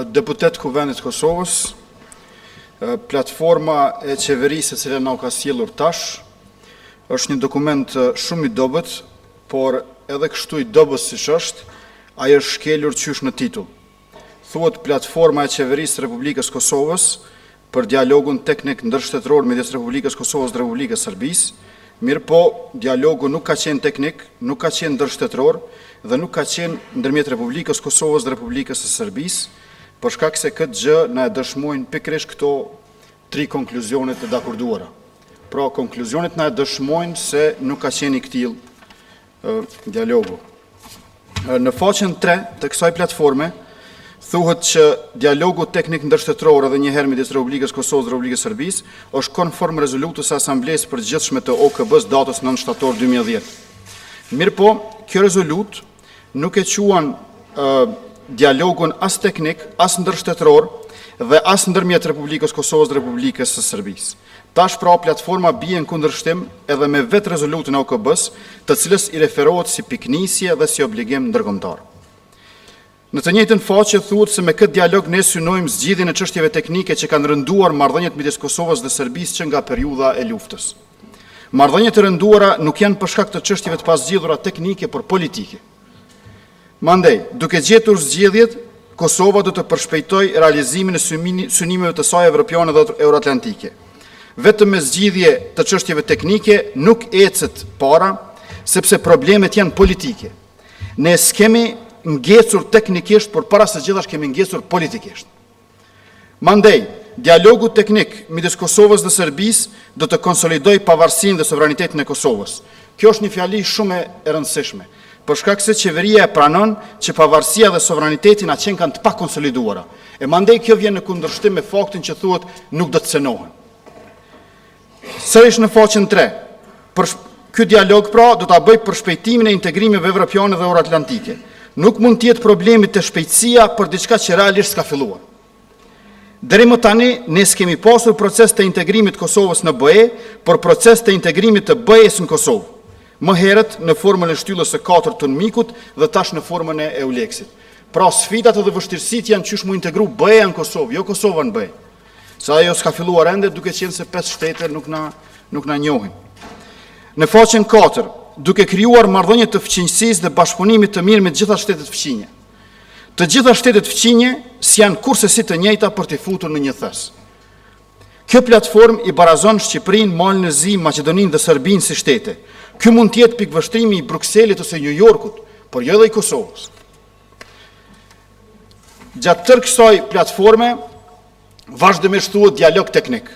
Deputet Kuvendit Kosovës, platforma e qeverisë e cilën na ka sjellur tash, është një dokument shumë i dobët, por edhe kështu i dobës siç është, ai është shkelur qysh në titull. Thuhet platforma e qeverisë së Republikës Kosovës për dialogun teknik ndërshtetror midis Republikës Kosovës dhe Republikës Serbisë. Mirë po, dialogu nuk ka qenë teknik, nuk ka qenë ndërshtetror dhe nuk ka qenë ndërmjet Republikës Kosovës dhe Republikës së Serbisë, për shkak se këtë gjë na e dëshmojnë pikërisht këto 3 konkluzionet e dakorduara. Pra, konkluzionet na e dëshmojnë se nuk ka qenë i këtill dialogu. Në faqen 3 të kësaj platforme thuhet që dialogu teknik ndërshtetror edhe njëherë midis Republikës Kosovës dhe Republikës Serbisë është konform rezolutës së Asamblesë Përgjithshme të OKB-s datës 9 shtator 2010. Mirë po, kjo rezolutë nuk e quan dialogun as teknik, as ndërshtetror dhe as ndërmjet Republikës Kosovës dhe Republikës së Serbisë. Tash pra platforma bie në kundërshtim edhe me vetë rezolutën e OKB-s, të cilës i referohet si piknisje dhe si obligim ndërkombëtar. Në të njëjtën faqe thuhet se me këtë dialog ne synojmë zgjidhjen e çështjeve teknike që kanë rënduar marrëdhëniet midis Kosovës dhe Serbisë që nga periudha e luftës. Marrëdhëniet e rënduara nuk janë për shkak të çështjeve të pazgjidhura teknike, por politike. Mandej, duke gjetur zgjedhjet, Kosova do të përshpejtojë realizimin e synimeve të saj evropiane dhe euroatlantike. Vetëm me zgjidhje të çështjeve teknike nuk ecet para, sepse problemet janë politike. Ne s'kemi ngecur teknikisht, por para së gjithash kemi ngecur politikisht. Mandej, dialogu teknik midis Kosovës dhe Serbisë do të konsolidojë pavarësinë dhe sovranitetin e Kosovës. Kjo është një fjali shumë e rëndësishme, për shkak se qeveria e pranon që pavarësia dhe sovraniteti na qenë kanë të pakonsoliduara. E mandej kjo vjen në kundërshtim me faktin që thuhet nuk do të cenohen. Sërish në faqen 3, ky dialog pra do ta bëjë përshpejtimin e integrimeve evropiane dhe euroatlantike. Nuk mund të jetë problemi të shpejtësia për diçka që realisht s'ka filluar. Deri më tani ne s'kemi pasur proces të integrimit Kosovës në BE, por proces të integrimit të BE-s në Kosovë. Më herët në formën e shtyllës së 4 të Mikut dhe tash në formën e Euleksit. Pra sfidat dhe vështirësitë janë çysh mu integru BE-ja në Kosovë, jo Kosova në BE. Sa ajo s'ka filluar ende, duke qenë se 5 shtete nuk na njohin. Në faqen 4, duke krijuar marrëdhënie të fëqinjësisë dhe bashkëpunimit të mirë me të gjitha shtetet fëqinje. Të gjitha shtetet fëqinje s'janë kurse të njëjta për t'i futur në një thes. Kjo platformë i barazon Shqipërinë, Malën e Zi, Maqedoninë dhe Serbinë si shtete. Ky mund të jetë pikvështrimi i Brukselit ose New Yorkut, por jo edhe i Kosovës. Gjatë tërë kësaj platforme vazhdimisht thuhet dialog teknik.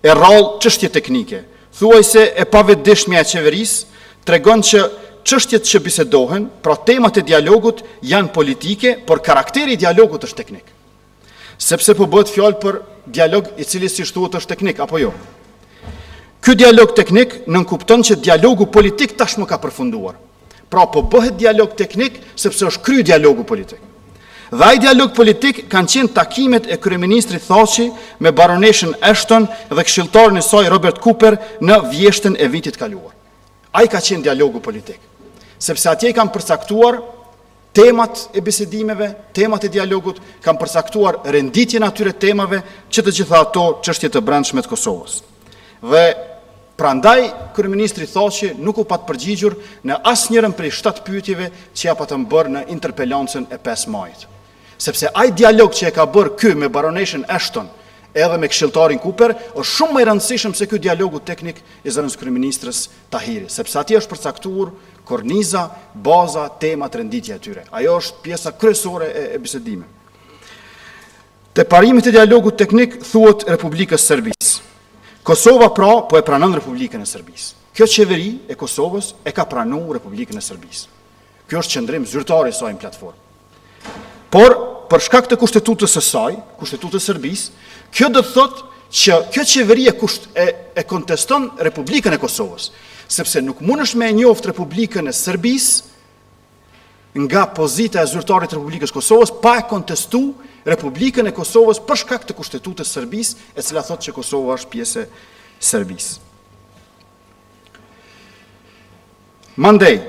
E rrallë çështje teknike. Thuajse e pavetëdijshmja e qeverisë tregon që çështjet që bisedohen, pra temat e dialogut janë politike, por karakteri i dialogut është teknik. Sepse po bëhet fjalë për dialog i cili si thuhet është teknik apo jo. Ky dialog teknik nënkupton që dialogu politik tashmë ka përfunduar. Pra po bëhet dialog teknik sepse është kryer dialogu politik. Dhe ai dialog politik kanë qenë takimet e kryeministrit Thaçi me baroneshën Ashton dhe këshilltarin e saj Robert Cooper në vjeshtën e vitit kaluar. Ai ka qenë dialogu politik, sepse atje kanë përcaktuar temat e bisedimeve, temat e dialogut, kanë përcaktuar renditjen e atyre temave që të gjitha ato çështje të brendshme të Kosovës. Dhe prandaj kryeministri Thaçi nuk u pat përgjigjur në asnjërin prej 7 pyetjeve që ja patëm bërë në interpelancën e 5 majit. Sepse ai dialog që e ka bërë ky me baroneshën Ashton edhe me këshilltarin Cooper është shumë më i rëndësishëm se ky dialogu teknik i zënës kryeministrës Tahiri, sepse atje është përcaktuar korniza, baza, temat, renditja e tyre. Ajo është pjesa kryesore e bisedimeve. Te parimit e dialogut teknik thuhet Republikës Serbisë. Kosova pra po e pranon Republikën e Serbisë. Kjo qeveri e Kosovës e ka pranuar Republikën e Serbisë. Kjo është qëndrim zyrtar i saj në platformë. Por për shkak të kushtetutës së saj, kushtetutës Serbisë, kjo do të thotë që kjo qeveri e konteston Republikën e Kosovës, sepse nuk mundesh me e njoftë Republikën e Serbisë nga pozita e zyrtarit të Republikës Kosovës pa e kontestu Republikën e Kosovës për shkak të kushtetutës Serbisë, e cila thotë që Kosova është pjesë e Serbisë. Mandej,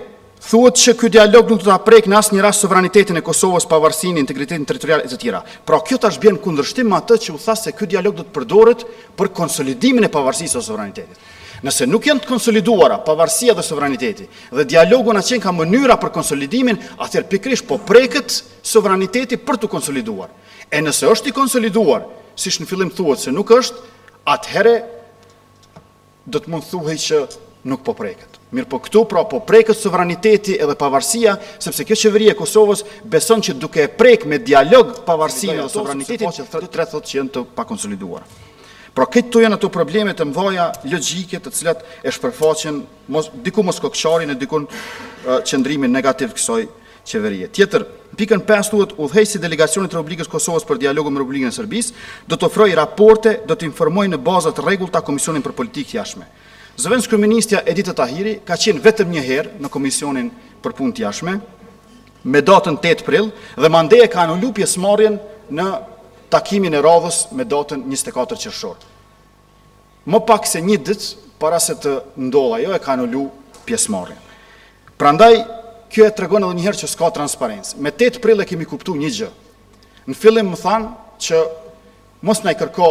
Thuhet që ky dialog nuk do ta prek në asnjë rast sovranitetin e Kosovës, pavarësinë, integritetin territorial etc. Pra kjo tash bën kundërshtim me atë që u tha se ky dialog do të përdoret për konsolidimin e pavarësisë së sovranitetit. Nëse nuk janë të konsoliduara pavarësia dhe sovraniteti dhe dialogu na qenë ka mënyra për konsolidimin, atëherë pikërisht po preket sovraniteti për të konsoliduar. E nëse është i konsoliduar, siç në fillim thuhet se nuk është, atëherë do të mund thuhej që nuk po preket. Mirë po këtu pra po preket sovraniteti edhe pavarësia, sepse kjo qeveri e Kosovës beson që duke e prek me dialog pavarësinë dhe sovranitetin, tre thotë që janë të pakonsoliduara. Pra këto janë ato probleme të mëdha logjike të cilat e shpërfaqen diku moskokçarin e diku qëndrimin negativ kësaj qeverie. Tjetër, pikën 5 thuhet udhëheqësi delegacionit të Republikës Kosovës për dialogun me Republikën e Serbisë do të ofrojë raporte, do të informojë në baza të rregullta Komisionin për Politikë Jashtme. Zëvendës kryeministja Edita Tahiri ka qenë vetëm një herë në Komisionin për Punë të Jashtme me datën 8 prill dhe mandeja ka anuluar pjesëmarrjen në takimin e radhës me datën 24 qershor. Më pak se një ditë para se të ndodhë ajo e ka anuluar pjesëmarrjen. Prandaj kjo e tregon edhe një herë që s'ka transparencë. Me 8 prill e kemi kuptuar një gjë. Në fillim më thanë që mos na i kërko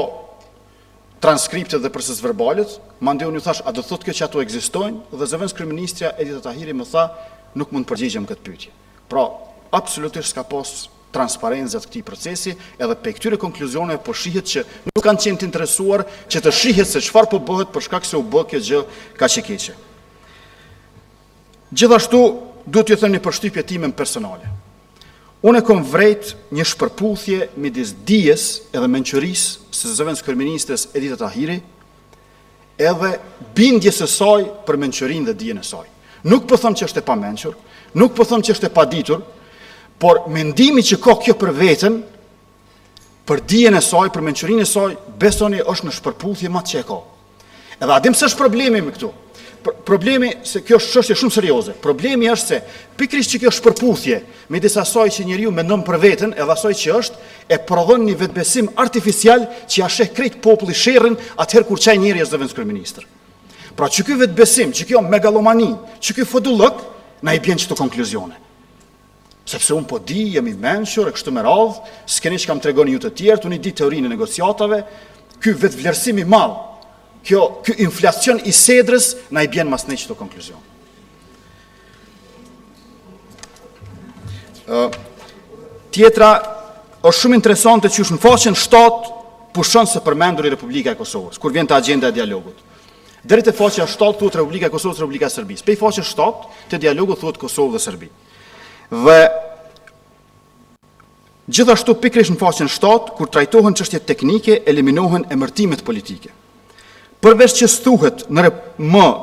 transkriptet dhe procesat verbale, mandej unë ju thash, a do thotë kjo që ato ekzistojnë? Dhe zëvendës kryeministja Edita Tahiri më tha, nuk mund të përgjigjem këtë pyetje. Pra, absolutisht s'ka pas transparencë gjatë këtij procesi, edhe pe këtyre konkluzioneve po shihet që nuk kanë qenë të interesuar që të shihet se çfarë po bëhet për shkak se u bë kjo gjë kaq e keqe. Gjithashtu, duhet t'ju them një përshtypje time personale. Unë e kam vrejt një shpërputhje midis dijes edhe mençurisë së zëvendës kryeministres Edita Tahiri, edhe bindjes së saj për mençurinë dhe dijen e saj. Nuk po them që është e pamençur, nuk po them që është e paditur, por mendimi që ka kjo për veten, për dijen e saj, për mençurinë e saj, besoni është në shpërputhje më që e ka. Edhe a dim se është problemi me këtu. Problemi se kjo është çështje shumë serioze. Problemi është se pikërisht që kjo shpërputhje midis asaj që njeriu mendon për veten edhe asaj që është e prodhon një vetbesim artificial që ja sheh krejt populli sherrin atëherë kur çaj njeriu është zëvendës kryeministër. Pra që ky vetbesim, që kjo megalomani, që ky fodullok na i bën çto konkluzione. Sepse unë po di, jam i mençur e kështu me radhë, s'keni që kam tregoni ju të tjerë, unë i di teorinë e negociatave, ky vetvlerësim i madh, ky inflacion i sedrës na i bjen mas ne çto konkluzion. Tjetra është shumë interesante që në faqen 7 pushon se përmendur i Republika e Kosovës, kur vjen te agenda e dialogut. Deri te faqja 7 thuhet Republika e Kosovës, Republika e Serbisë. Pe faqja 7 te dialogu thuhet Kosovë dhe Serbi. Dhe gjithashtu pikërisht në faqen 7 kur trajtohen çështjet teknike, eliminohen emërtimet politike. Përveç që thuhet në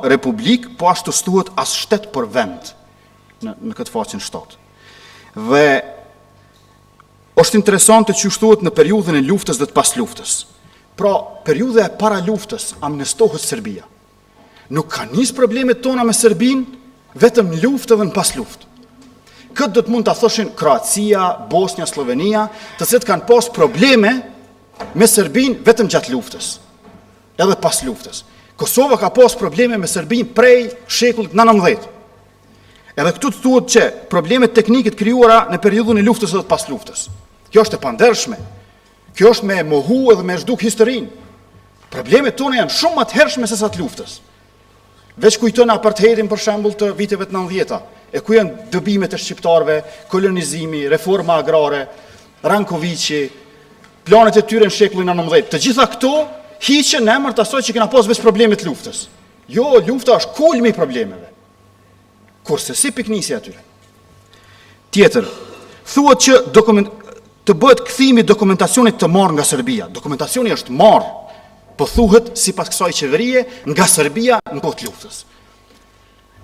republik, po ashtu thuhet as shtet për vend në këtë faqen 7. Dhe është interesante që thuhet në periudhën e luftës dhe të pas luftës. Pra, periudha e para luftës amnestohet Serbia. Nuk ka nis problemet tona me Serbin, vetëm në luftë dhe në pas luftë. Këtë do të mund të thoshin Kroacia, Bosnia, Slovenia, të cilët kanë pas probleme me Serbin vetëm gjatë luftës, edhe pas luftës. Kosova ka pas probleme me Serbin prej shekullit 19. Edhe këtu të thuhet që problemet teknike të krijuara në periudhën e luftës edhe pas luftës. Kjo është e pandershme. Kjo është me mohu edhe me zhduk historinë. Problemet tona janë shumë më të hershme se sa të luftës. Veç kujton apartheidin për shembull të viteve të 90-ta. E ku janë dëbimet e shqiptarëve, kolonizimi, reforma agrare, Rankoviçi, planet e tyre në shekullin 19. Të gjitha këto hiqen në emër të asaj që kena pas veç problemet luftës. Jo, lufta është kulmi i problemeve. Kurse si piknisja atyre. Tjetër, thuhet që të bëhet kthimi dokumentacionit të marrë nga Serbia. Dokumentacioni është marrë, po thuhet sipas kësaj qeverie nga Serbia në kohë të luftës.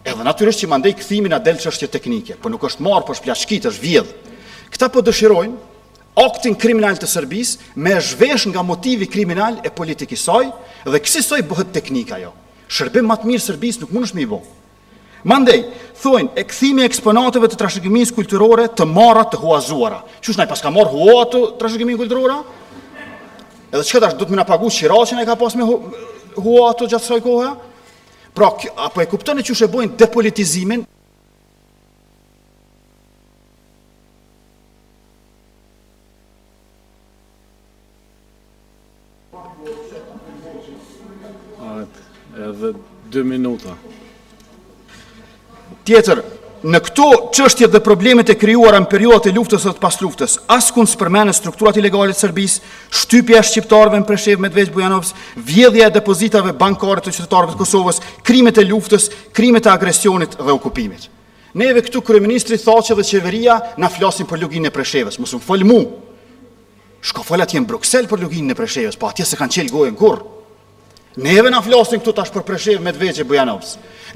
Edhe natyrisht që mandej kthimin a del çështje teknike, po nuk është marrë, po është plaçkit, është vjedh. Këta po dëshirojnë aktin kriminal të Serbisë me zhvesh nga motivi kriminal e politikës saj dhe kësaj bëhet teknika ajo. Shërbim më të mirë Serbisë nuk mundesh me i bë. Mandej, thojnë, e kthimi e eksponateve të trashëgimisë kulturore të marra të huazuara. Qysh na pas ka marrë hua të trashëgiminë kulturore? Edhe çka tash do të më na pagu Shiraqin e ka pas me hua ato gjatë kësaj kohe? Pra, apo e kuptoni qysh e bojnë depolitizimin Edhe 2 minuta. Tjetër, në këto çështjet dhe problemet e krijuara në periodat e luftës dhe të pas luftës, askund s'përmenet strukturat ilegale të Serbisë, shtypja e shqiptarëve në Preshevë, Medveç, Bujanovc, vjedhja e depozitave bankare të qytetarëve të Kosovës, krimet e luftës, krimet e agresionit dhe okupimit. Neve këtu kryeministri thaqë dhe qeveria na flasin për luginën e Preshevës, mos u fol mu. Shko fol atje në Bruksel për luginën e Preshevës, po atje se kanë qel gojën kurrë. Neve na flasin këtu tash për Preshevë, Medveç e Bujanovc.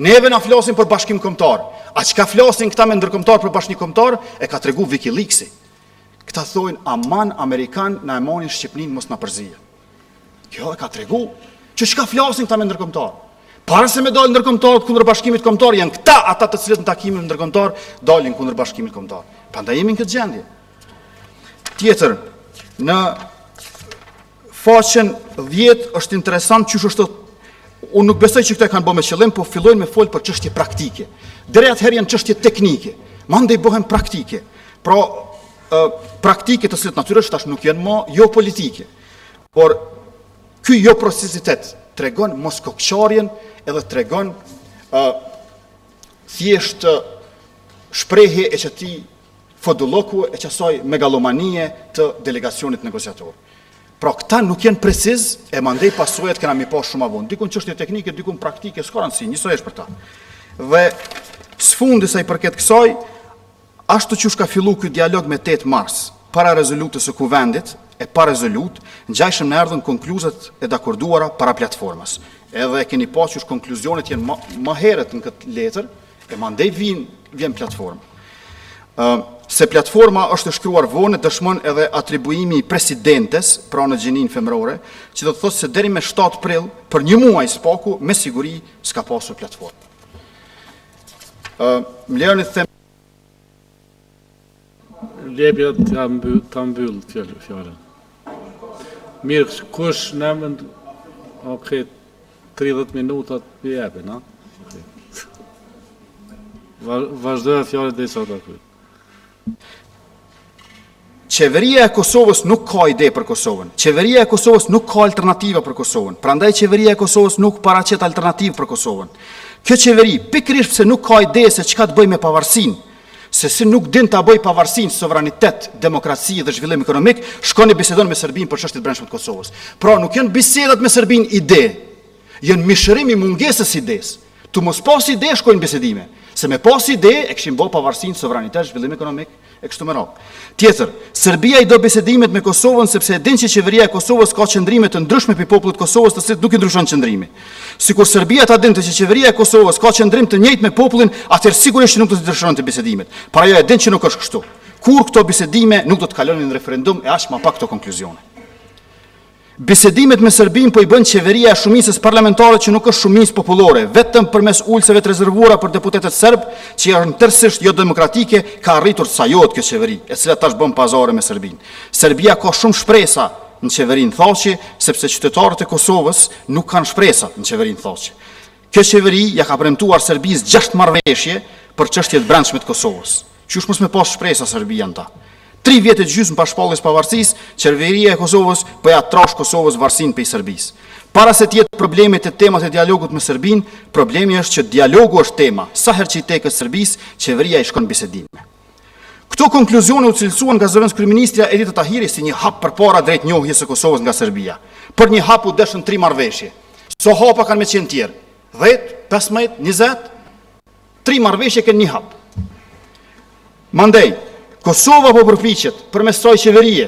Neve na flasin për bashkim kombëtar. A çka flasin këta me ndërkombëtar për bashkim kombëtar e ka tregu WikiLeaks-i. Këta thojnë aman Amerikan na e marrin Shqipnin mos na përzije. Kjo e ka tregu. Që çka flasin këta me ndërkombëtar? Para se me dalë ndërkombëtarët kundër bashkimit kombëtar, janë këta ata të cilët në takimin ndërkombëtar dalin kundër bashkimit kombëtar. Prandaj jemi në këtë gjendje. Tjetër, në faqen 10 është interesant çysh është. Unë nuk besoj që këta kanë bërë me qëllim, po fillojnë me fol për çështje praktike. Deri atëherë janë çështje teknike, mandej bëhen praktike. Pra, praktike të cilët natyrisht tash nuk janë më jo politike. Por ky jo procesitet tregon mos kokqarjen edhe tregon thjesht shprehje e çati fodulloku e qasaj megalomanie të delegacionit negociator. Pra këta nuk janë preciz e mandej pasojat kena mi pas shumë avon. Dikun çështje teknike, dikun praktike, s'ka rëndësi, njësoj është për ta. Dhe sfundi sa i përket kësaj, ashtu që ka fillu ky dialog me 8 mars, para rezolutës së kuvendit, e pa rezolut, ngjajshëm në erdhën konkluzat e dakorduara para platformës. Edhe keni pa që konkluzionet janë më herët në këtë letër, e mandej vjen platforma. Se platforma është shkruar vonë, dëshmon edhe atribuimi i presidentes, pra në gjinin femrore, që do të thotë se deri me 7 prill, për një muaj spaku, me siguri s'ka pasur platformë. Më lejoni të them. Lepja ta mbyll fjalën. Mirë, kush në emën, okej, 30 minutat për jepin, a? Vazhdojnë fjalët dhe i sot aty. Qeveria e Kosovës nuk ka ide për Kosovën. Qeveria e Kosovës nuk ka alternativa për Kosovën. Prandaj qeveria e Kosovës nuk paraqet alternativë për Kosovën. Kjo qeveri, pikërisht pse nuk ka ide se çka të bëjë me pavarësinë, se si nuk din ta bëjë pavarësinë, sovranitet, demokraci dhe zhvillim ekonomik, shkon e bisedon me Serbinë për çështjet brendshme të Kosovës. Pra nuk janë bisedat me Serbinë ide, janë mishërim i mungesës idesë. Tu mos pas ide shkojnë bisedime. Se me pas ide e kishim bë pavarësinë, sovranitet, zhvillim ekonomik e kështu me radhë. Tjetër, Serbia i do bisedimet me Kosovën sepse e din që qeveria e Kosovës ka qëndrime të ndryshme për popullit të Kosovës, të cilët nuk i ndryshon qëndrimi. Sikur Serbia ta dinte që qeveria e Kosovës ka qëndrim të njëjtë me popullin, atëherë sigurisht nuk do të ndryshonte bisedimet. Por ajo e din që nuk është kështu. Kur këto bisedime nuk do të kalonin në referendum e as më pak këto konkluzione. Bisedimet me Serbinë po i bën qeveria e shumicës parlamentare që nuk është shumicë popullore, vetëm përmes ulseve të rezervuara për deputetët serb, që janë tërësisht jo demokratike, ka arritur të sajohet kjo qeveri, e cila tash bën pazare me Serbinë. Serbia ka shumë shpresa në qeverinë thaqi, sepse qytetarët e Kosovës nuk kanë shpresa në qeverinë thaqi. Kjo qeveri ja ka premtuar Serbisë 6 marrëveshje për çështjet brendshme të Kosovës. Qysh mos me pas shpresa Serbia në ta. 3 vjetë gjysmë pas shpalljes pavarësisë, qeveria e Kosovës po ja trash Kosovës varësinë prej Serbisë. Para se të jetë problemet e temat e dialogut me Serbinë, problemi është që dialogu është tema. Sa herë që i tekët Serbisë, qeveria i shkon bisedime. Këto konkluzione u cilësuan nga zëvendës kryeministrja Edita Tahiri si një hap përpara drejt njohjes së Kosovës nga Serbia. Për një hap u deshën 3 marrëveshje. So hapa kanë me qenë tjerë. 10, 15, 20, 3 marrëveshje kanë një hap. Mandej, Kosova po përpiqet përmes kësaj qeverie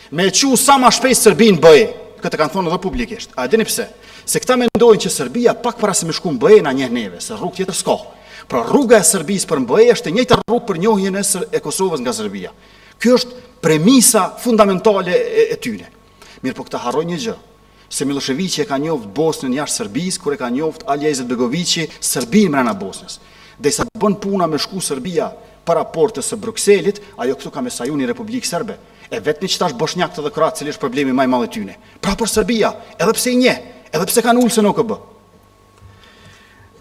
me e qu sa më shpejt Serbinë BE. Këtë kanë thonë edhe publikisht. A e dini pse? Se këta mendojnë që Serbia pak para se me shku në BE na njeh neve, se rrugë tjetër s'ka. Pra rruga e Serbisë për BE është e njëjta rrugë për njohjen e Kosovës nga Serbia. Kjo është premisa fundamentale e tyre. Mirë, po këta harrojnë një gjë. Se Miloševići e ka njoft Bosnën jashtë Serbisë, kur e ka njoft Alija Izetbegovići Serbinë brenda Bosnës. Derisa bën puna me shku Serbia para portës së Brukselit, ajo këtu ka me saju një Republikë Serbe. E vetëni që tash bosnjakët dhe kroatë, cili është problemi më i madh i tyre. Pra për Serbia, edhe pse i njeh, edhe pse kanë ulse në OKB.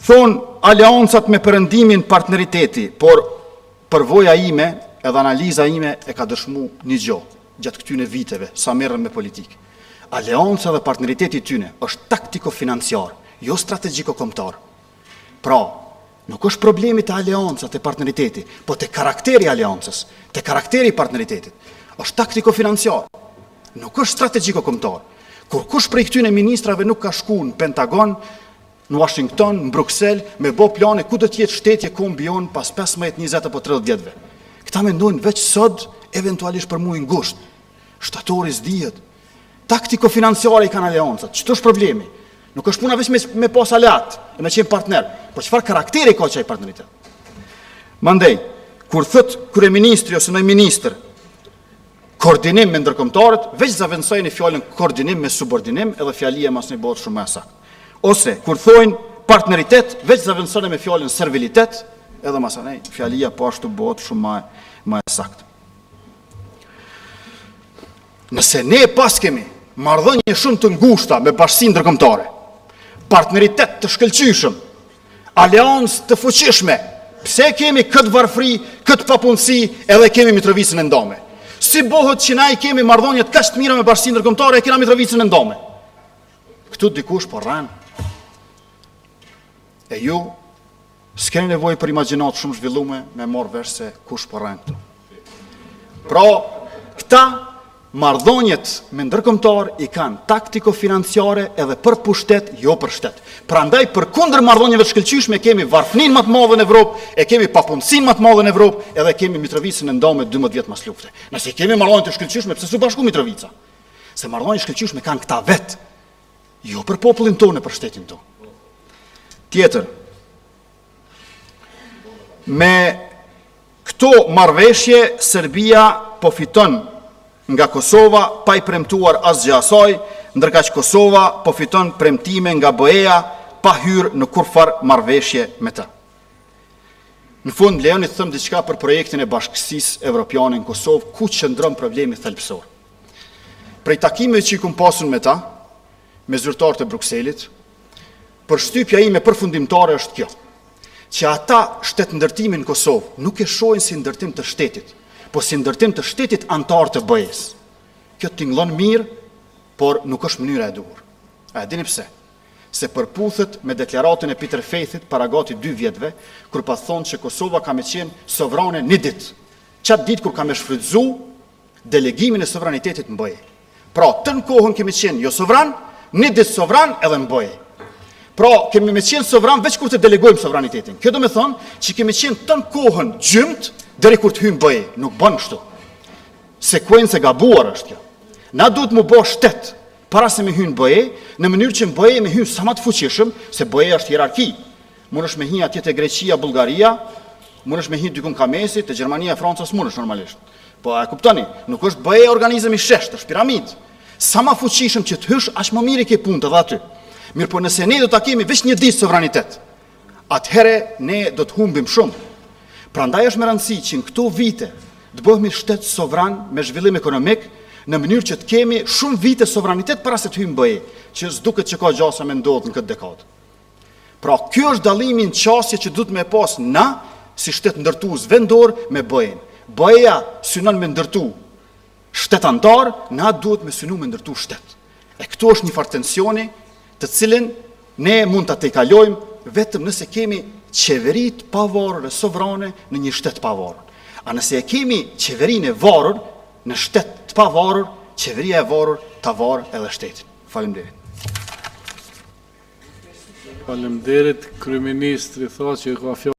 Thon aleancat me perëndimin partneriteti, por përvoja ime edhe analiza ime e ka dëshmu një gjë gjatë këtyre viteve sa merrem me politikë. Aleanca dhe partneriteti tyne është taktiko-financiar, jo strategjiko-kombëtar. Pra, nuk është problemi të aleancat e partneriteti, po të karakteri aleancës, të karakteri partneritetit. Është taktiko-financiar, nuk është strategjiko-kombëtar. Kur kush prej këtyre ministrave nuk ka shku në Pentagon, në Washington, në Bruxelles, me bo plane ku do t'jetë shtetje kombion pas 15, 20 apo 30 vjetëve. Këta mendojnë veç sot, eventualisht për muajin gusht. Shtatori s'dihet. Taktiko-financiare i kanë aleancat. Ç'to është problemi? Nuk është puna vetëm me pas aleat, me qenë partner, por çfarë karakteri ka çaj partneritet? Mandej, kur thot kryeministri ose ndonjë ministër koordinim me ndërkombëtarët, veç zaventësojnë fjalën koordinim me subordinim, edhe fjalia mas një bëhet shumë më saktë. Ose kur thojnë partneritet, veç zaventësojnë me fjalën servilitet, edhe mas anej fjalia po ashtu bëhet shumë më saktë. Nëse ne pas kemi marrëdhënie shumë të ngushta me bashkësinë ndërkombëtare, partneritet të shkëlqyshëm, aleancë të fuqishme, pse kemi këtë varfëri, këtë papunësi, edhe kemi Mitrovicën e ndome? Si bëhet që na i kemi marrëdhënie kaq të mira me bashkësinë ndërkombëtare e kena Mitrovicën e ndome? Këtu dikush po rran. E ju s'keni nevojë për imagjinat shumë zhvillume me marrë vesh se kush po rran këtu. Pra, këta marrëdhëniet me ndërkombëtar i kanë taktiko-financiare edhe për pushtet, jo për shtet. Prandaj përkundër marrëdhënieve të shkëlqyeshme kemi varfëninë më të madhe në Evropë, e kemi papunësinë më të madhe në Evropë, edhe kemi Mitrovicën e ndome 12 vjet mas lufte. Nëse kemi marrëdhënie të shkëlqyeshme, pse s'u bashku Mitrovica? Se marrëdhëniet shkëlqyeshme kanë këta vet, jo për popullin tonë, për shtetin tonë. Tjetër, me këto marrëveshje Serbia po fiton nga Kosova pa i premtuar asgjë asaj, ndërkaq Kosova po fiton premtime nga BE-ja pa hyrë në kurfar marrëveshje me të. Në fund, lejoni të them diçka për projektin e Bashkësisë Evropiane në Kosovë, ku qëndron problemi thelbësor. Prej takimeve që i kum pasur me ta, me zyrtarët e Brukselit, përshtypja ime përfundimtare është kjo, që ata shtetëndërtimin në Kosovë nuk e shohin si ndërtim të shtetit, po si ndërtim të shtetit antar të BE-s. Kjo tingëllon mirë, por nuk është mënyra e duhur. A e dini pse? Se përputhet me deklaratën e Peter Faithit para gati 2 vjetëve, kur pa thonë që Kosova ka me qenë sovrane një ditë. Qatë ditë kur ka me shfrytzu delegimin e sovranitetit në BE. Pra, të në kohën kemi qenë jo sovran, një ditë sovran edhe në BE. Pra, kemi me qenë sovran veç kur të delegojmë sovranitetin. Kjo do me thonë që kemi qenë të në kohën gjymt deri kur të hymë BE. Nuk bën kështu. Sekuencë e gabuar është kjo. Na duhet mu bo shtet para se me hynë BE, në mënyrë që në BE me hynë sa më të fuqishëm, se BE është hierarki. Mund është me hynë atje te Greqia, Bullgaria, mund është me hynë dykun Kamesi, te Gjermania, Franca mund është normalisht. Po e kuptoni, nuk është BE organizëm i shesht, është piramid. Sa më fuqishëm që të hysh, aq më mirë ke punë edhe aty. Mirë, po nëse ne do ta kemi veç një ditë sovranitet, atëherë ne do të humbim shumë. Prandaj është me rëndësi që në këto vite të bëhemi shtet sovran me zhvillim ekonomik, në mënyrë që të kemi shumë vite sovranitet para se të hyjmë BE, që s'duket që ka gjasa me ndodhë në këtë dekadë. Pra, kjo është dallimi në qasje që duhet me pas na, si shtet ndërtues vendor me BE-n. BE-ja synon me ndërtu shtet antar, na duhet me synu me ndërtu shtet. E këtu është një farë tensioni të cilin ne mund të tejkalojmë vetëm nëse kemi qeverit pavarur e sovrane në një shtet pavarur. A nëse e kemi qeverinë e varur në shtet të pavarur, qeveria e varur ta varë edhe shtetin. Faleminderit. Faleminderit, kryeministri tha që ka fjalë